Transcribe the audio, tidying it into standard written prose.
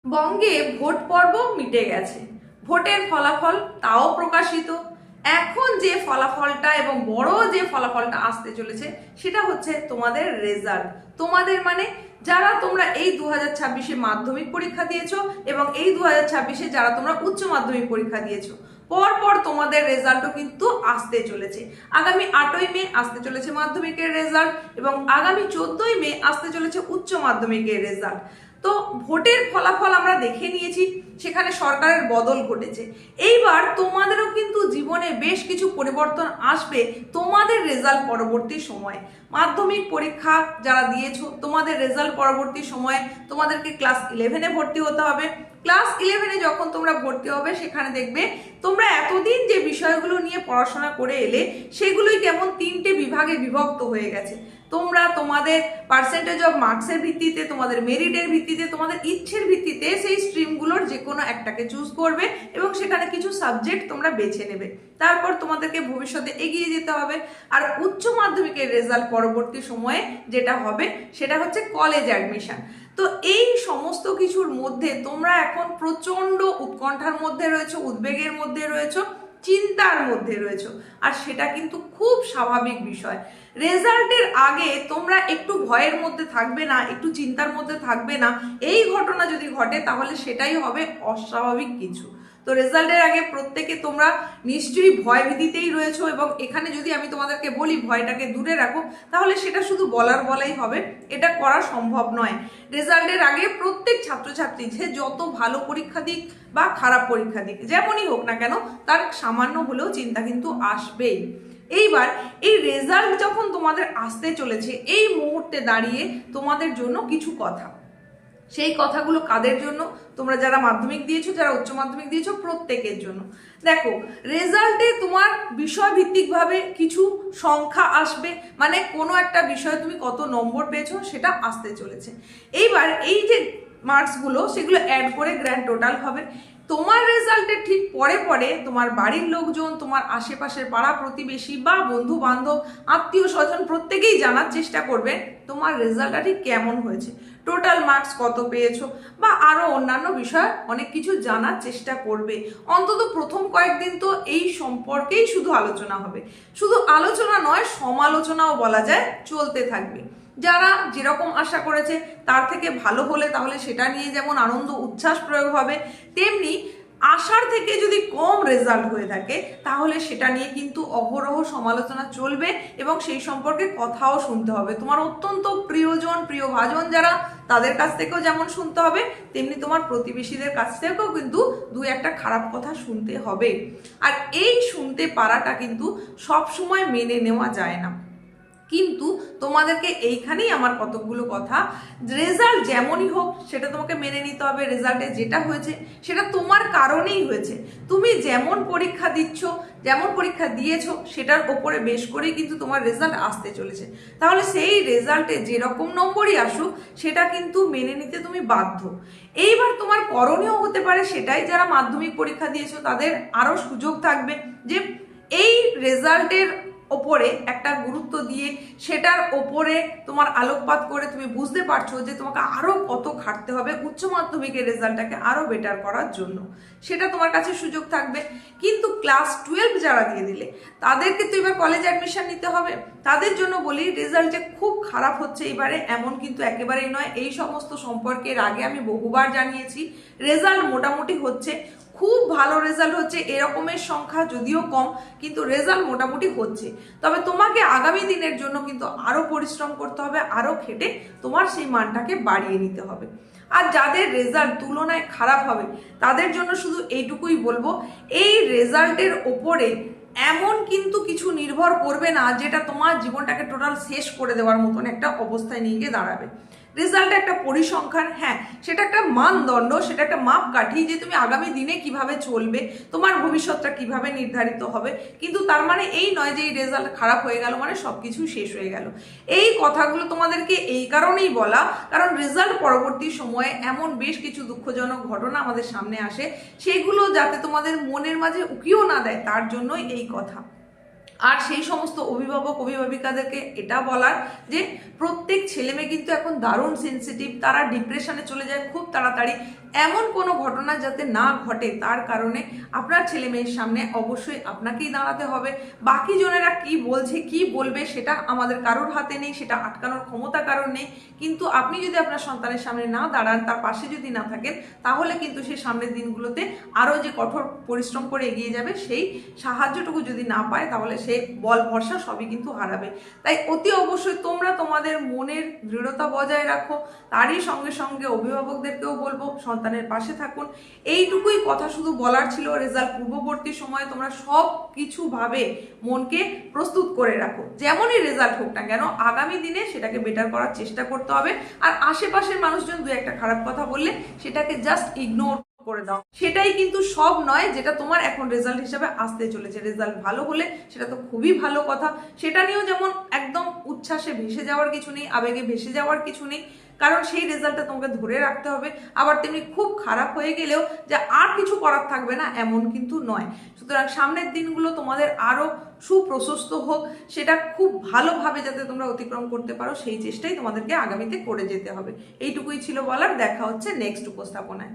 বঙ্গে ভোট পর্ব মিটে গেছে, ভোটের ফলাফল তাও প্রকাশিত। এখন যে ফলাফলটা এবং বড় যে ফলাফলটা আসতে চলেছে সেটা হচ্ছে তোমাদের রেজাল্ট। তোমাদের মানে যারা তোমরা এই 2026-এ মাধ্যমিক পরীক্ষা দিয়েছো এবং এই 2026-এ যারা তোমরা উচ্চ মাধ্যমিক পরীক্ষা দিয়েছো, পরপর তোমাদের রেজাল্টও কিন্তু আসতে চলেছে। আগামী 8ই মে আসতে চলেছে মাধ্যমিকের রেজাল্ট এবং আগামী 14ই মে আসতে চলেছে উচ্চ মাধ্যমিকের রেজাল্ট। তো ভোটের ফলাফল আমরা দেখে নিয়েছি, সেখানে সরকারের বদল ঘটেছে। এইবার তোমাদেরও কিন্তু জীবনে বেশ কিছু পরিবর্তন আসবে তোমাদের রেজাল্ট পরবর্তী সময়ে। মাধ্যমিক পরীক্ষা যারা দিয়েছো তোমাদের রেজাল্ট পরবর্তী সময়ে তোমাদেরকে ক্লাস 11-এ ভর্তি হতে হবে। ক্লাস 11-এ যখন তোমরা ভর্তি হবে সেখানে দেখবে তোমরা এতদিন যে বিষয়গুলো নিয়ে পড়াশোনা করে এলে সেগুলোই কেমন 3টে বিভাগে বিভক্ত হয়ে গেছে। তোমরা তোমাদের পার্সেন্টেজ অফ মার্কসের ভিত্তিতে, তোমাদের মেরিটের ভিত্তিতে, তোমাদের ইচ্ছের ভিত্তিতে সেই স্ট্রিমগুলোর যে কোনো একটাকে চুজ করবে এবং সেখানে কিছু সাবজেক্ট তোমরা বেছে নেবে। তারপর তোমাদেরকে ভবিষ্যতে এগিয়ে যেতে হবে। আর উচ্চ মাধ্যমিকের রেজাল্ট পরবর্তী সময়ে যেটা হবে সেটা হচ্ছে কলেজ অ্যাডমিশন। তো এই সমস্ত কিছুর মধ্যে তোমরা এখন প্রচন্ড উৎকণ্ঠার মধ্যে রয়েছো, উদ্বেগের মধ্যে রয়েছো, চিন্তার মধ্যে রয়েছো, আর সেটা কিন্তু খুব স্বাভাবিক বিষয়। রেজাল্টের আগে তোমরা একটু ভয়ের মধ্যে থাকবে না, একটু চিন্তার মধ্যে থাকবে না, এই ঘটনা যদি ঘটে তাহলে সেটাই হবে অস্বাভাবিক কিছু। তো রেজাল্টের আগে প্রত্যেকে তোমরা নিশ্চয়ই ভয় ভীতিতেই রয়েছো এবং এখানে যদি আমি তোমাদেরকে বলি ভয়টাকে দূরে রাখো তাহলে সেটা শুধু বলাই হবে, এটা করা সম্ভব নয়। রেজাল্টের আগে প্রত্যেক ছাত্রছাত্রী যে যত ভালো পরীক্ষা দিক বা খারাপ পরীক্ষা দিক, যেমনই হোক না কেন, তার সামান্য হলেও চিন্তা কিন্তু আসবেই। এইবার এই রেজাল্ট যখন তোমাদের আসতে চলেছে, এই মুহূর্তে দাঁড়িয়ে তোমাদের জন্য কিছু কথা, সেই কথাগুলো কাদের জন্য? তোমরা যারা মাধ্যমিক দিয়েছো, যারা উচ্চ মাধ্যমিক দিয়েছো, প্রত্যেকের জন্য। দেখো, রেজাল্টে তোমার বিষয় ভিত্তিকভাবে কিছু সংখ্যা আসবে, মানে কোনো একটা বিষয়ে তুমি কত নম্বর পেয়েছো সেটা আসতে চলেছে। এইবার এই যে মার্কসগুলো সেগুলো অ্যাড করে গ্র্যান্ড টোটাল হবে। তোমার রেজাল্টের ঠিক পরে পরে তোমার বাড়ির লোকজন, তোমার আশেপাশের পাড়া প্রতিবেশী বা বন্ধু বান্ধব, আত্মীয় স্বজন প্রত্যেকেই জানার চেষ্টা করবে তোমার রেজাল্টটা ঠিক কেমন হয়েছে, টোটাল মার্কস কত পেয়েছো, বা আরো অন্যান্য বিষয় অনেক কিছু জানার চেষ্টা করবে। অন্তত প্রথম কয়েকদিন তো এই সম্পর্কেই শুধু আলোচনা হবে। শুধু আলোচনা নয়, সমালোচনাও বলা যায় চলতে থাকবে। যারা যেরকম আশা করেছে তার থেকে ভালো হলে তাহলে সেটা নিয়ে যেমন আনন্দ উচ্ছ্বাস প্রয়োগ হবে, তেমনি আশার থেকে যদি কম রেজাল্ট হয়ে থাকে তাহলে সেটা নিয়ে কিন্তু অহরহ সমালোচনা চলবে এবং সেই সম্পর্কে কথাও শুনতে হবে। তোমার অত্যন্ত প্রিয়জন, প্রিয়ভাজন যারা, তাদের কাছ থেকেও যেমন শুনতে হবে, তেমনি তোমার প্রতিবেশীদের কাছ থেকেও কিন্তু দুই একটা খারাপ কথা শুনতে হবে। আর এই শুনতে পারাটা কিন্তু সব সময় মেনে নেওয়া যায় না। কিন্তু তোমাদেরকে এইখানেই আমার কতগুলো কথা, রেজাল্ট যেমনই হোক সেটা তোমাকে মেনে নিতে হবে। রেজাল্টে যেটা হয়েছে সেটা তোমার কারণেই হয়েছে। তুমি যেমন পরীক্ষা দিচ্ছ, যেমন পরীক্ষা দিয়েছো, সেটার ওপরে বেশ করেই কিন্তু তোমার রেজাল্ট আসতে চলেছে। তাহলে সেই রেজাল্টে যেরকম নম্বরই আসুক সেটা কিন্তু মেনে নিতে তুমি বাধ্য। এইবার তোমার করণীয় হতে পারে সেটাই, যারা মাধ্যমিক পরীক্ষা দিয়েছো তাদের আরও সুযোগ থাকবে যে এই রেজাল্টের ওপরে একটা গুরুত্ব দিয়ে সেটার ওপরে তোমার আলোকপাত করে তুমি বুঝতে পারছো যে তোমাকে আরো কত খাটতে হবে উচ্চ মাধ্যমিকের রেজাল্টটাকে আরো বেটার করার জন্য, সেটা তোমার কাছে সুযোগ থাকবে। কিন্তু ক্লাস 12 যারা দিয়ে দিলে তাদেরকে তো এবার কলেজ অ্যাডমিশন নিতে হবে। তাদের জন্য বলি, রেজাল্ট যে খুব খারাপ হচ্ছে এবারে এমন কিন্তু একেবারেই নয়। এই সমস্ত সম্পর্কের আগে আমি বহুবার জানিয়েছি, রেজাল্ট মোটামুটি হচ্ছে, খুব ভালো রেজাল্ট হচ্ছে এরকমের সংখ্যা যদিও কম, কিন্তু রেজাল্ট মোটামুটি হচ্ছে। তবে তোমাকে আগামী দিনের জন্য কিন্তু আরো পরিশ্রম করতে হবে, আরো খেটে তোমার সেই মানটাকে বাড়িয়ে নিতে হবে। আর যাদের রেজাল্ট তুলনায় খারাপ হবে তাদের জন্য শুধু এইটুকুই বলবো, এই রেজাল্টের ওপরে এমন কিন্তু কিছু নির্ভর করবে না যেটা তোমার জীবনটাকে টোটাল শেষ করে দেওয়ার মতন একটা অবস্থায় নিয়ে গিয়ে দাঁড়াবে। রেজাল্ট একটা পরিসংখ্যান, হ্যাঁ, সেটা একটা মানদণ্ড, সেটা একটা মাপকাঠি যে তুমি আগামী দিনে কিভাবে চলবে, তোমার ভবিষ্যৎটা কিভাবে নির্ধারিত হবে। কিন্তু তার মানে এই নয় যে এই রেজাল্ট খারাপ হয়ে গেল মানে সবকিছু শেষ হয়ে গেল। এই কথাগুলো তোমাদেরকে এই কারণেই বলা, কারণ রেজাল্ট পরবর্তী সময়ে এমন বেশ কিছু দুঃখজনক ঘটনা আমাদের সামনে আসে, সেগুলো যাতে তোমাদের মনের মাঝে উকিও না দেয় তার জন্যই এই কথা। আর সেই সমস্ত অভিভাবক অভিভাবিকাদেরকে এটা বলার যে প্রত্যেক ছেলে মেয়ে কিন্তু এখন দারুণ সেনসিটিভ, তারা ডিপ্রেশনে চলে যায় খুব তাড়াতাড়ি। এমন কোনো ঘটনা যাতে না ঘটে তার কারণে আপনার ছেলে মেয়ের সামনে অবশ্যই আপনাকেই দাঁড়াতে হবে। বাকি জনেরা কি বলছে কি বলবে সেটা আমাদের কারোর হাতে নেই, সেটা আটকানোর ক্ষমতা কারোর নেই। কিন্তু আপনি যদি আপনার সন্তানের সামনে না দাঁড়ান, তার পাশে যদি না থাকেন, তাহলে কিন্তু সে সামনের দিনগুলোতে আরও যে কঠোর পরিশ্রম করে এগিয়ে যাবে, সেই সাহায্যটুকু যদি না পায় তাহলে সে বল ভরসা সবই কিন্তু হারাবে। তাই অতি অবশ্যই তোমরা তোমাদের মনের দৃঢ়তা বজায় রাখো। তারই সঙ্গে সঙ্গে অভিভাবকদেরকেও বলবো সন্তানের পাশে থাকুন। এইটুকুই কথা শুধু বলার ছিল। রেজাল্ট পূর্ববর্তী সময়ে তোমরা সব কিছু ভাবে মনকে প্রস্তুত করে রাখো, যেমনই রেজাল্ট হোক না কেন আগামী দিনে সেটাকে বেটার করার চেষ্টা করতে হবে। আর আশেপাশের মানুষজন দু একটা খারাপ কথা বললে সেটাকে জাস্ট ইগনোর করে দাও। সেটাই কিন্তু সব নয় যেটা তোমার এখন রেজাল্ট হিসেবে আসতে চলেছে। রেজাল্ট ভালো হলে সেটা তো খুবই ভালো কথা, সেটা নিয়েও যেমন একদম উচ্ছ্বাসে ভেসে যাওয়ার কিছু নেই, আবেগে ভেসে যাওয়ার কিছু নেই, কারণ সেই রেজাল্টটা তোমাকে ধরে রাখতে হবে। আবার তেমনি খুব খারাপ হয়ে গেলেও যে আর কিছু করার থাকবে না এমন কিন্তু নয়। সুতরাং সামনের দিনগুলো তোমাদের আরো সুপ্রশস্ত হোক, সেটা খুব ভালোভাবে যাতে তোমরা অতিক্রম করতে পারো সেই চেষ্টাই তোমাদেরকে আগামীতে করে যেতে হবে। এইটুকুই ছিল বলার। দেখা হচ্ছে নেক্সট উপস্থাপনায়।